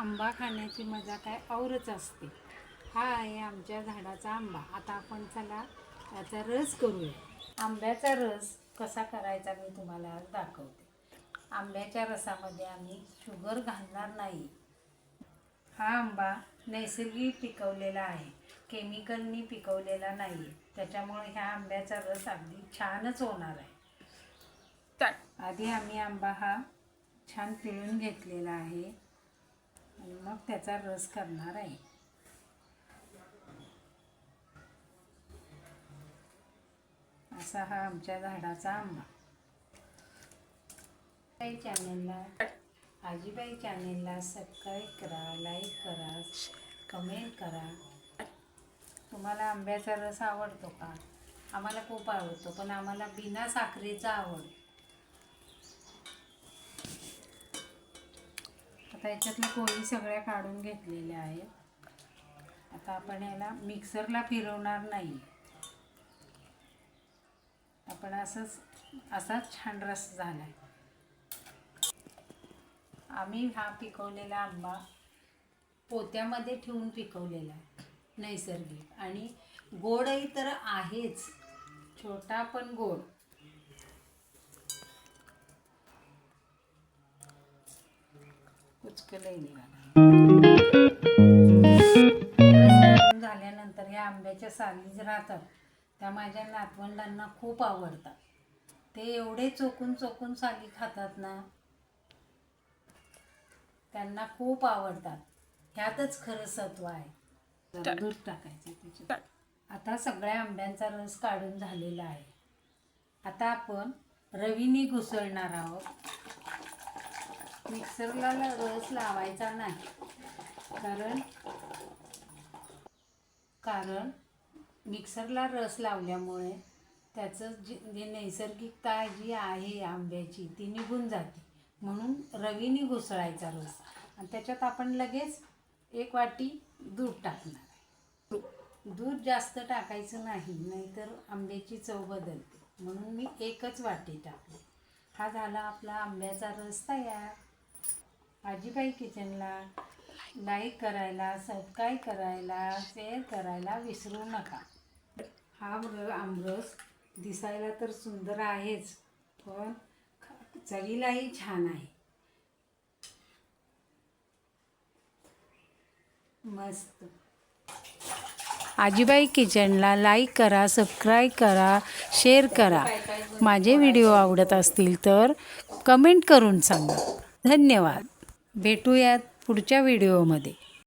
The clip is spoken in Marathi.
आंबा खाण्याची मजा काय औरच असते। हा आहे आमच्या झाडाचा आंबा। आता आपण चला त्याचा रस करूया। आंब्याचा रस कसा करायचा मी तुम्हाला आज दाखवते। आंब्याच्या रसामध्ये आम्ही शुगर घालणार नाही। हा आंबा नैसर्गिक पिकवलेला आहे, केमिकलनी पिकवलेला नाही। त्याच्यामुळे ह्या आंब्याचा रस अगदी छानच होणार आहे। आधी आम्ही आंबा हा छान पिळून घेतलेला आहे आणि मग त्याचा रस करणार आहे। असा हा आमच्या झाडाचा आंबा। आजीबाई चॅनेलला सबस्क्राईब करा, लाईक करा, कमेंट करा। तुम्हाला आंब्याचा रस आवडतो का? आम्हाला खूप आवडतो, पण आम्हाला बिना साखरेचा आवडतो। आता याच्यातल्या कोळी सगळ्या काढून घेतलेल्या आहेत। आता आपण याला मिक्सरला फिरवणार नाही। आपण असाच छान रस झाला। आम्ही हा पिकवलेला आंबा पोत्यामध्ये ठेवून पिकवलेला आहे, नैसर्गिक। आणि गोडही तर आहेच, छोटा पण गोड। कुचकलही निघाला। रस काढून झाल्यानंतर या आंब्याच्या साली राहतात, त्या माझ्या नातवंडांना खूप आवडतात। ते एवढे चोकून चोकून साली खातात ना, त्यांना खूप आवडतात। ह्यातच खरं सत्व आहे। दूध टाकायचं त्याच्यात। आता सगळ्या आंब्यांचा रस काढून झालेला आहे। आता आपण रवीने घुसळणार आहोत। मिक्सरला रस लावायचा नाही, कारण मिक्सरला रस लावल्यामुळे त्याचं जी नैसर्गिकता जी आहे आंब्याची ती निघून जाते। म्हणून रवीने घुसळायचा रस आणि त्याच्यात आपण लगेच 1 वाटी दूध टाकणार आहे। दूध जास्त टाकायचं नाही, नाहीतर आंब्याची चव बदलते। म्हणून मी 1च वाटी टाकली। हा झाला आपला आंब्याचा रस तयार। आजीबाई किचनला लाईक करायला, सबस्क्राईब करायला, शेअर करायला विसरू नका। हा आमरस दिसायला तर सुंदर आहेच, पण चवीलाही छान आहे। मस्त। आजीबाई किचनला लाईक करा, सबस्क्राईब करा, शेअर करा। माझे व्हिडिओ आवडत असतील तर कमेंट करून सांगा। धन्यवाद। भेटूयात पुढच्या व्हिडिओमध्ये।